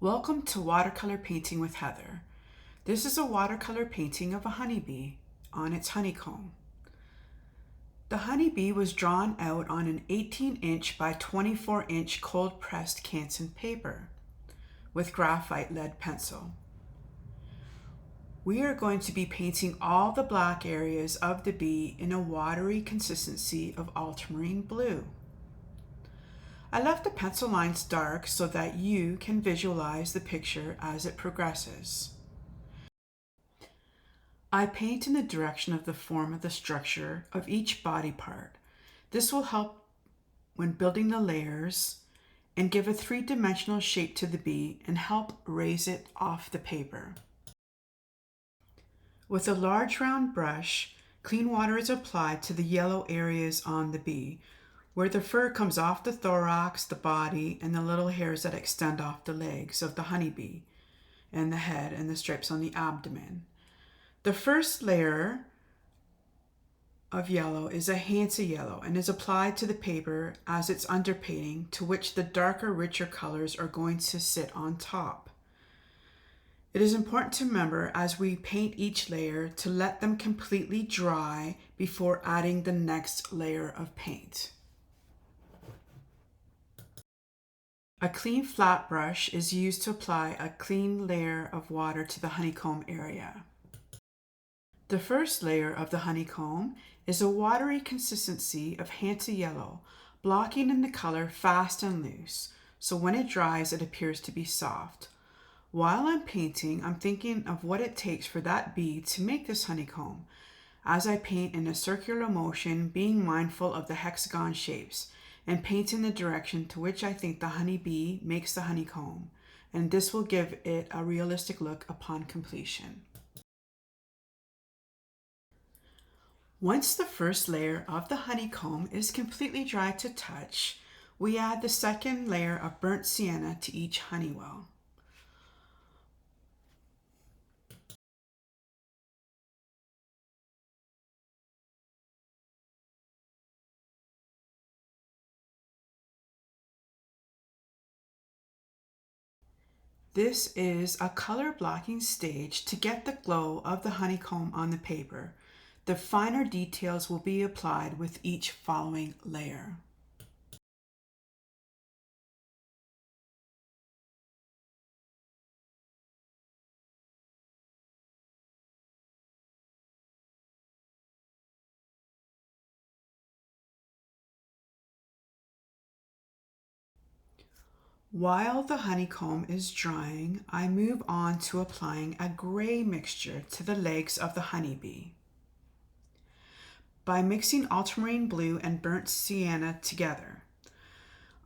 Welcome to Watercolor Painting with Heather. This is a watercolor painting of a honeybee on its honeycomb. The honeybee was drawn out on an 18-inch by 24-inch cold-pressed Canson paper with graphite lead pencil. We are going to be painting all the black areas of the bee in a watery consistency of ultramarine blue. I left the pencil lines dark so that you can visualize the picture as it progresses. I paint in the direction of the form of the structure of each body part. This will help when building the layers and give a three-dimensional shape to the bee and help raise it off the paper. With a large round brush, clean water is applied to the yellow areas on the bee, where the fur comes off the thorax, the body, and the little hairs that extend off the legs of the honeybee, and the head and the stripes on the abdomen. The first layer of yellow is a Hansa yellow and is applied to the paper as its underpainting, to which the darker, richer colors are going to sit on top. It is important to remember as we paint each layer to let them completely dry before adding the next layer of paint. A clean flat brush is used to apply a clean layer of water to the honeycomb area. The first layer of the honeycomb is a watery consistency of Hansa yellow, blocking in the color fast and loose, so when it dries it appears to be soft. While I'm painting, I'm thinking of what it takes for that bee to make this honeycomb, as I paint in a circular motion, being mindful of the hexagon shapes, and paint in the direction to which I think the honeybee makes the honeycomb, and this will give it a realistic look upon completion. Once the first layer of the honeycomb is completely dry to touch, we add the second layer of burnt sienna to each honeywell. This is a color blocking stage to get the glow of the honeycomb on the paper. The finer details will be applied with each following layer. While the honeycomb is drying, I move on to applying a gray mixture to the legs of the honeybee. By mixing ultramarine blue and burnt sienna together,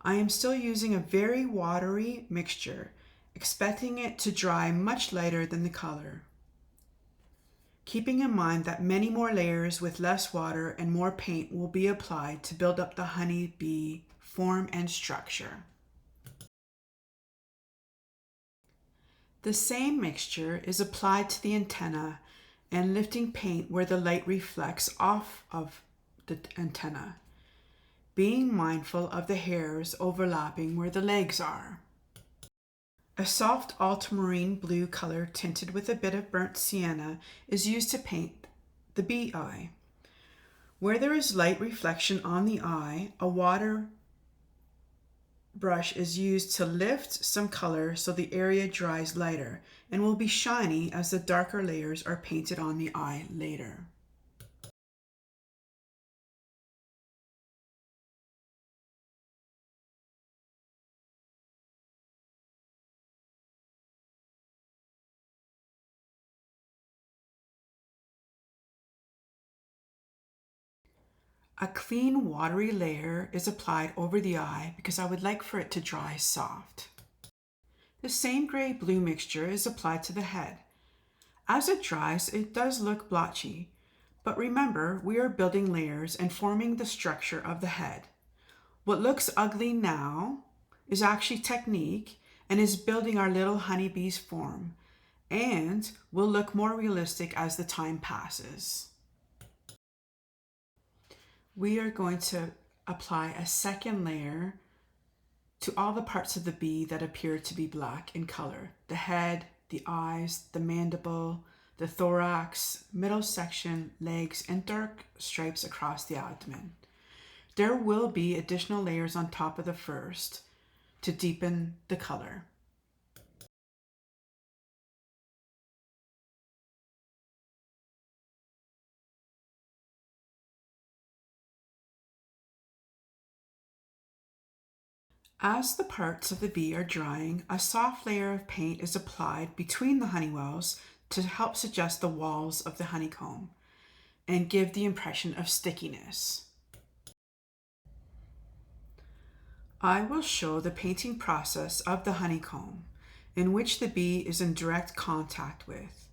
I am still using a very watery mixture, expecting it to dry much lighter than the color, keeping in mind that many more layers with less water and more paint will be applied to build up the honeybee form and structure. The same mixture is applied to the antenna and lifting paint where the light reflects off of the antenna, being mindful of the hairs overlapping where the legs are. A soft ultramarine blue color tinted with a bit of burnt sienna is used to paint the bee eye. Where there is light reflection on the eye, a water brush is used to lift some color so the area dries lighter and will be shiny as the darker layers are painted on the eye later. A clean watery layer is applied over the eye because I would like for it to dry soft. The same gray-blue mixture is applied to the head. As it dries, it does look blotchy, but remember, we are building layers and forming the structure of the head. What looks ugly now is actually technique and is building our little honeybee's form, and will look more realistic as the time passes. We are going to apply a second layer to all the parts of the bee that appear to be black in color: the head, the eyes, the mandible, the thorax, middle section, legs, and dark stripes across the abdomen. There will be additional layers on top of the first to deepen the color. As the parts of the bee are drying, a soft layer of paint is applied between the honey wells to help suggest the walls of the honeycomb and give the impression of stickiness. I will show the painting process of the honeycomb, in which the bee is in direct contact with,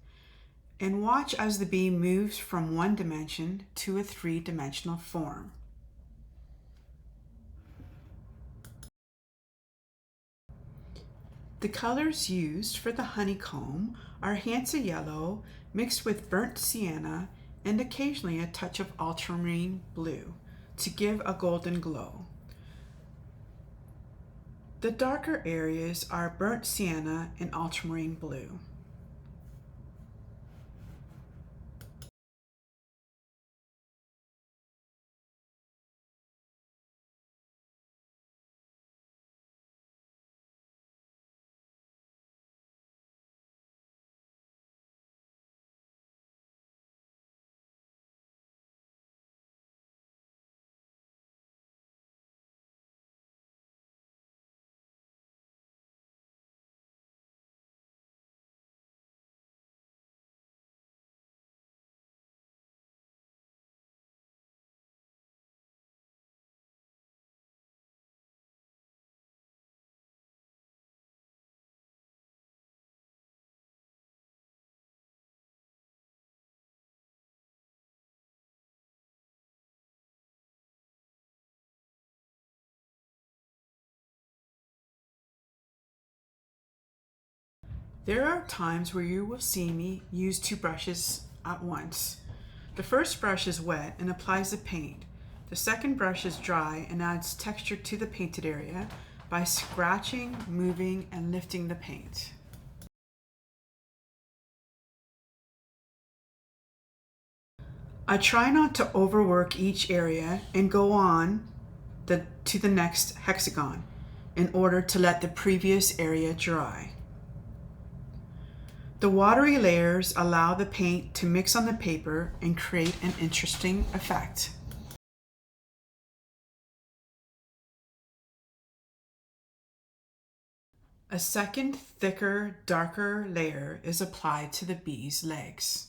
and watch as the bee moves from one dimension to a three-dimensional form. The colors used for the honeycomb are Hansa yellow mixed with burnt sienna and occasionally a touch of ultramarine blue to give a golden glow. The darker areas are burnt sienna and ultramarine blue. There are times where you will see me use two brushes at once. The first brush is wet and applies the paint. The second brush is dry and adds texture to the painted area by scratching, moving, and lifting the paint. I try not to overwork each area and go on to the next hexagon in order to let the previous area dry. The watery layers allow the paint to mix on the paper and create an interesting effect. A second, thicker, darker layer is applied to the bee's legs.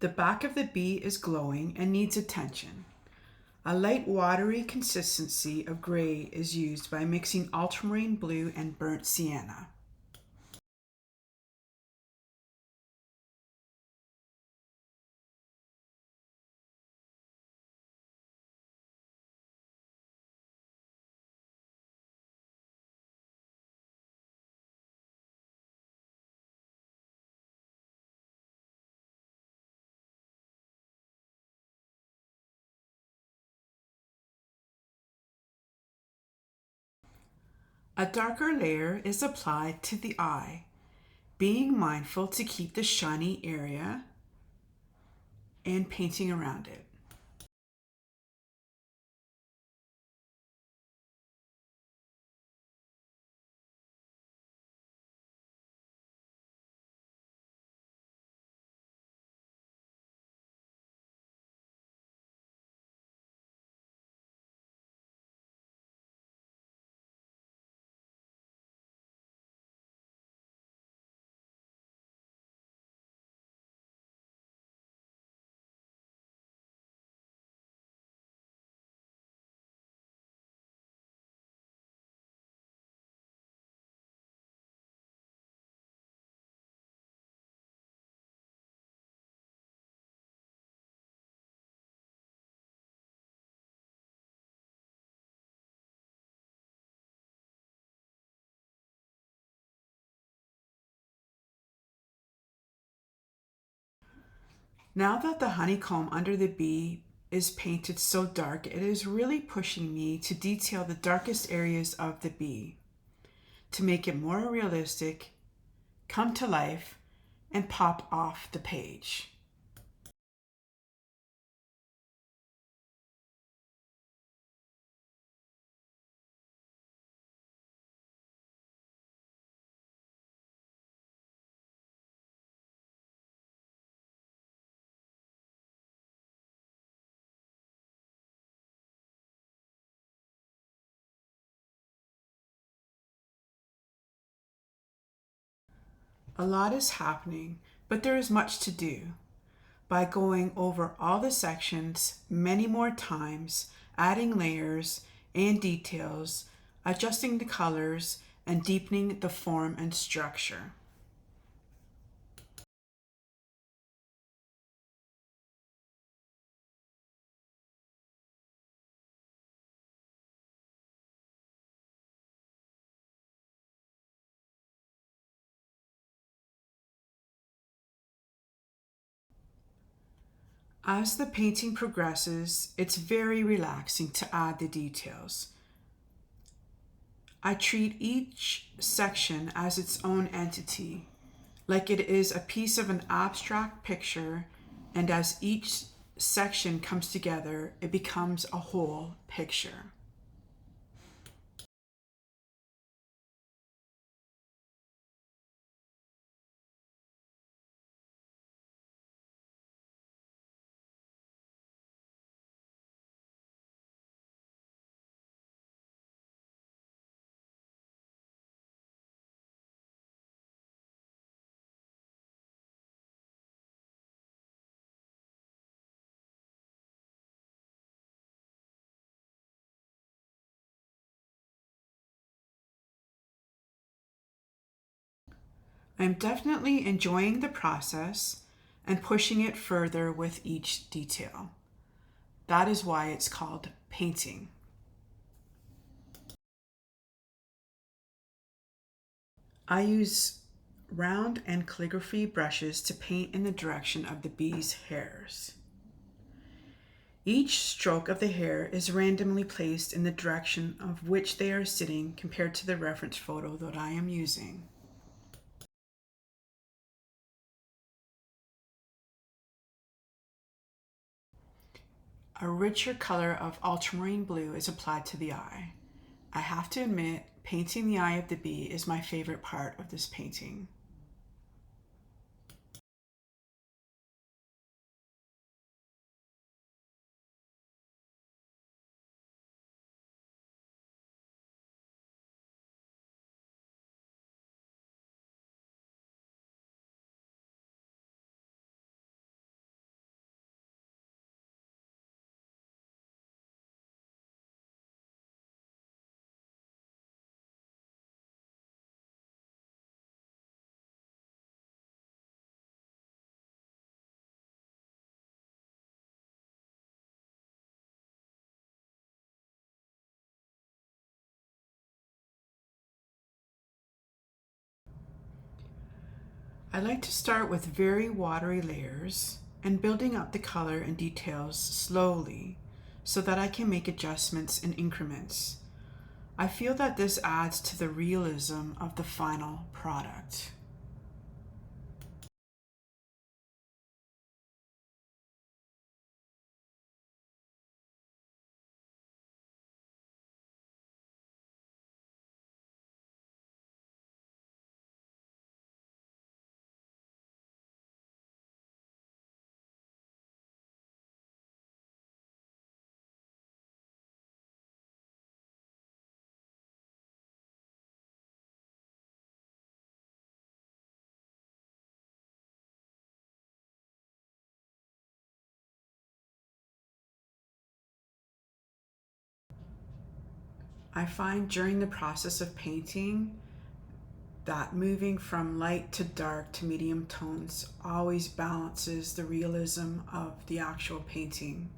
The back of the bee is glowing and needs attention. A light watery consistency of gray is used by mixing ultramarine blue and burnt sienna. A darker layer is applied to the eye, being mindful to keep the shiny area and painting around it. Now that the honeycomb under the bee is painted so dark, it is really pushing me to detail the darkest areas of the bee to make it more realistic, come to life, and pop off the page. A lot is happening, but there is much to do. By going over all the sections many more times, adding layers and details, adjusting the colors, and deepening the form and structure. As the painting progresses, it's very relaxing to add the details. I treat each section as its own entity, like it is a piece of an abstract picture, and as each section comes together, it becomes a whole picture. I'm definitely enjoying the process and pushing it further with each detail. That is why it's called painting. I use round and calligraphy brushes to paint in the direction of the bee's hairs. Each stroke of the hair is randomly placed in the direction of which they are sitting compared to the reference photo that I am using. A richer color of ultramarine blue is applied to the eye. I have to admit, painting the eye of the bee is my favorite part of this painting. I like to start with very watery layers and building up the color and details slowly so that I can make adjustments in increments. I feel that this adds to the realism of the final product. I find during the process of painting that moving from light to dark to medium tones always balances the realism of the actual painting.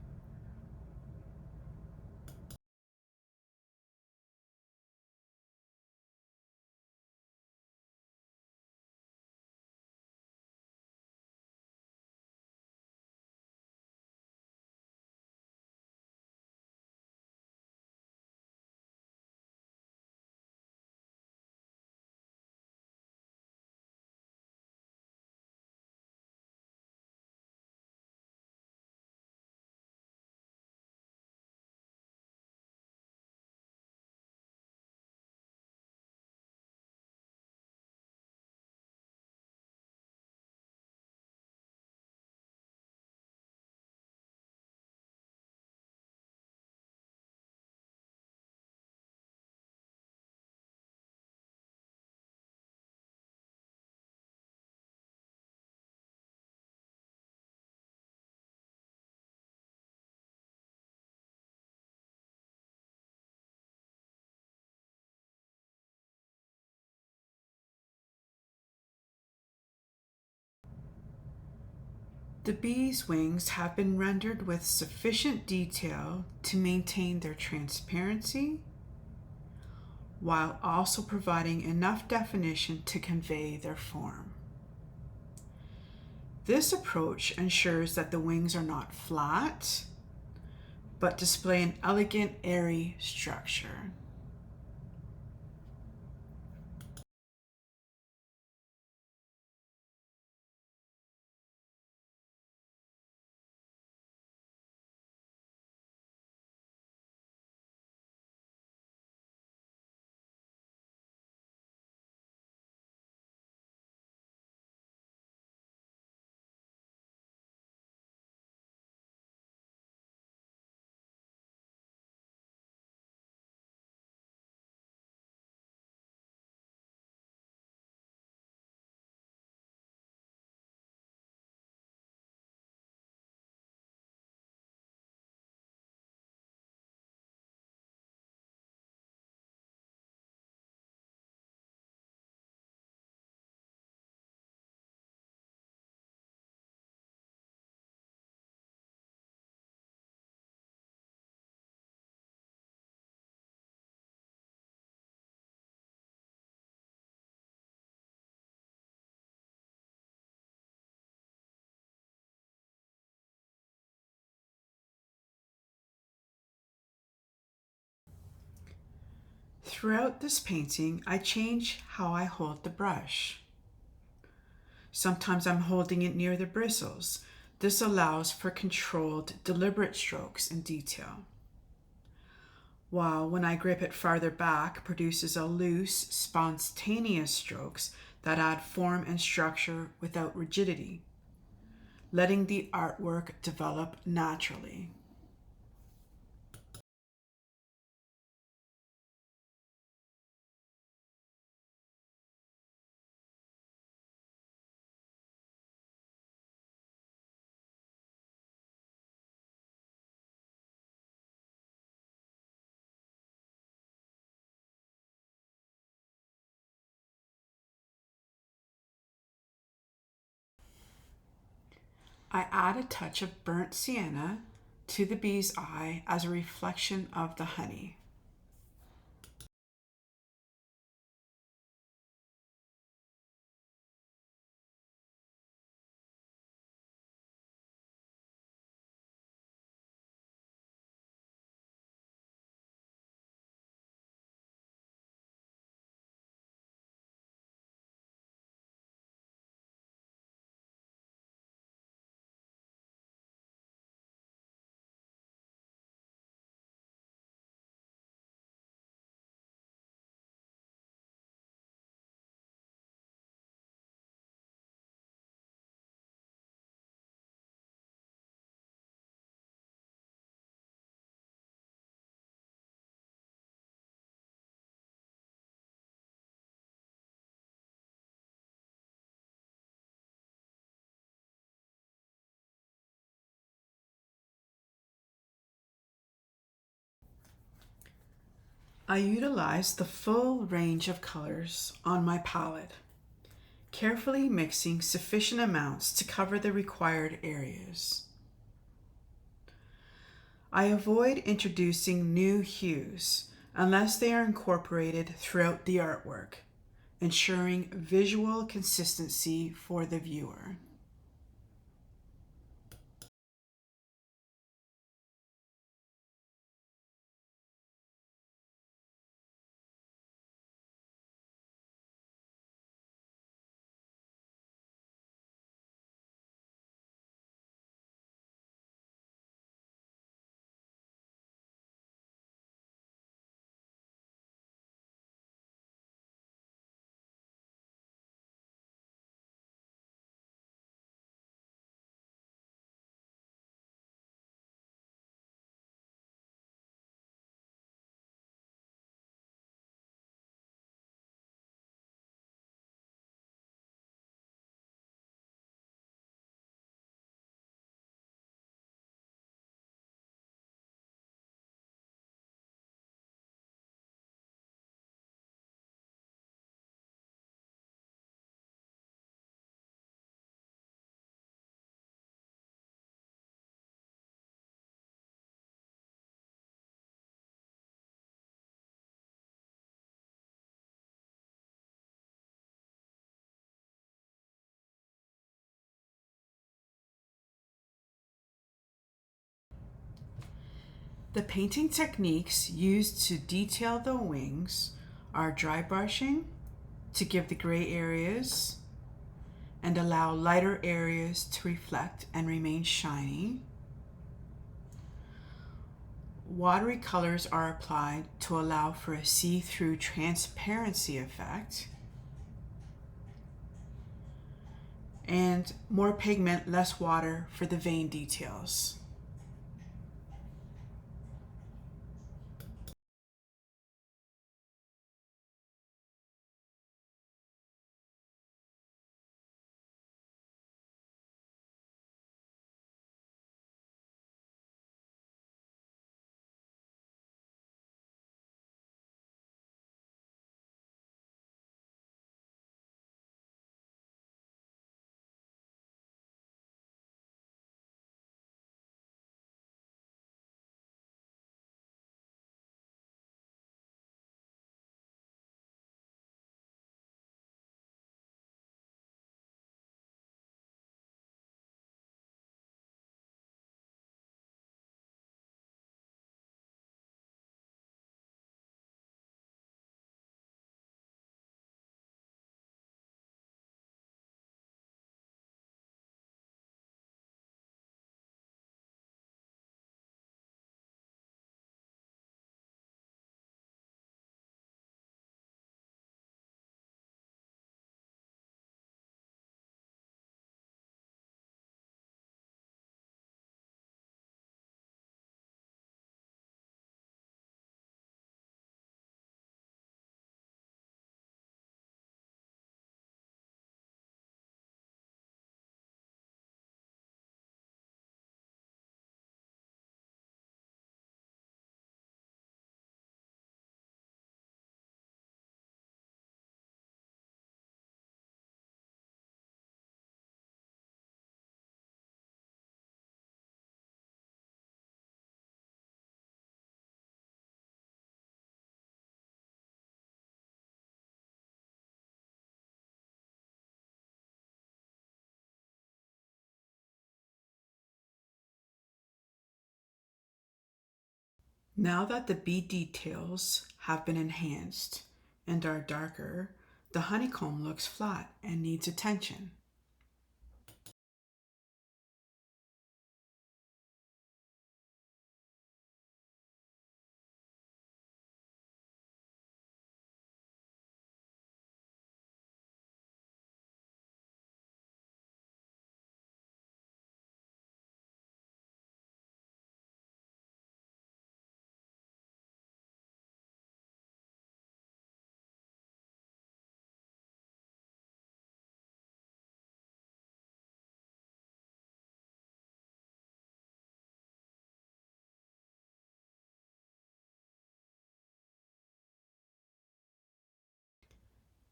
The bees' wings have been rendered with sufficient detail to maintain their transparency while also providing enough definition to convey their form. This approach ensures that the wings are not flat, but display an elegant, airy structure. Throughout this painting, I change how I hold the brush. Sometimes I'm holding it near the bristles. This allows for controlled, deliberate strokes and detail. While when I grip it farther back, produces a loose, spontaneous strokes that add form and structure without rigidity, letting the artwork develop naturally. I add a touch of burnt sienna to the bee's eye as a reflection of the honey. I utilize the full range of colors on my palette, carefully mixing sufficient amounts to cover the required areas. I avoid introducing new hues unless they are incorporated throughout the artwork, ensuring visual consistency for the viewer. The painting techniques used to detail the wings are dry brushing to give the gray areas and allow lighter areas to reflect and remain shiny. Watery colors are applied to allow for a see-through transparency effect. And more pigment, less water for the vein details. Now that the bead details have been enhanced and are darker, the honeycomb looks flat and needs attention.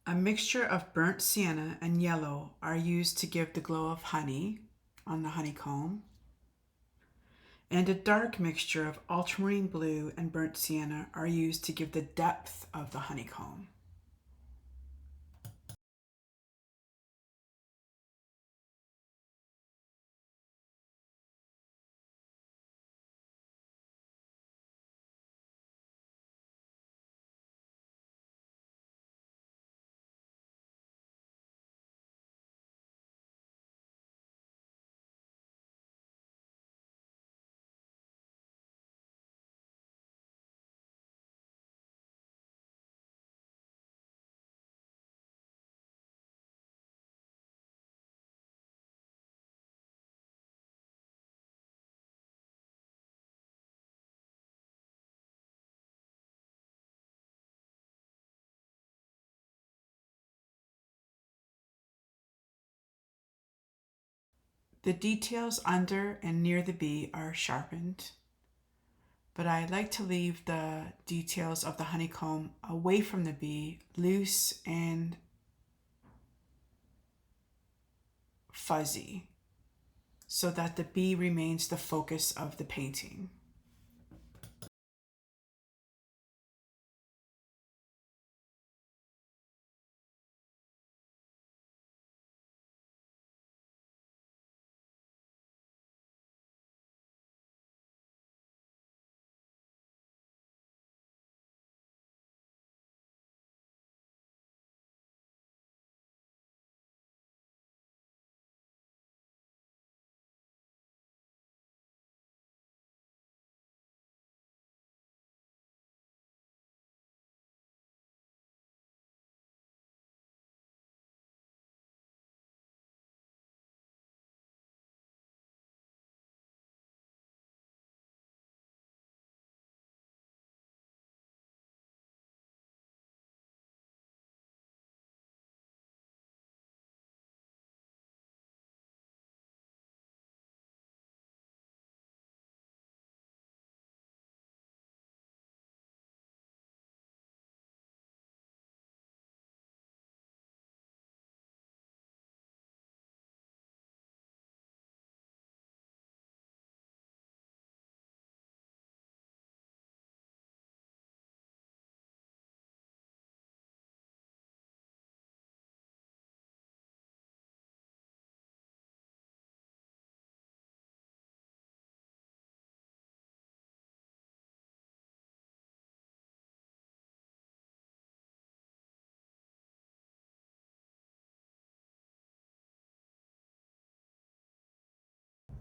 A mixture of burnt sienna and yellow are used to give the glow of honey on the honeycomb, and a dark mixture of ultramarine blue and burnt sienna are used to give the depth of the honeycomb. The details under and near the bee are sharpened, but I like to leave the details of the honeycomb away from the bee, loose and fuzzy, so that the bee remains the focus of the painting.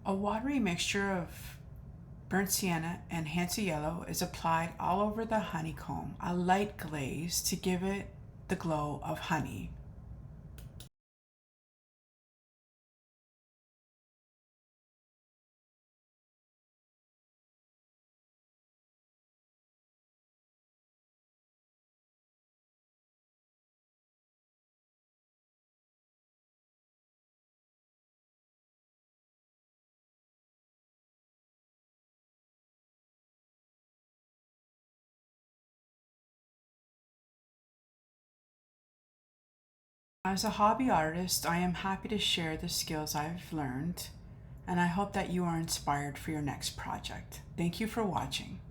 A watery mixture of burnt sienna and Hansa yellow is applied all over the honeycomb, a light glaze to give it the glow of honey. As a hobby artist, I am happy to share the skills I've learned, and I hope that you are inspired for your next project. Thank you for watching.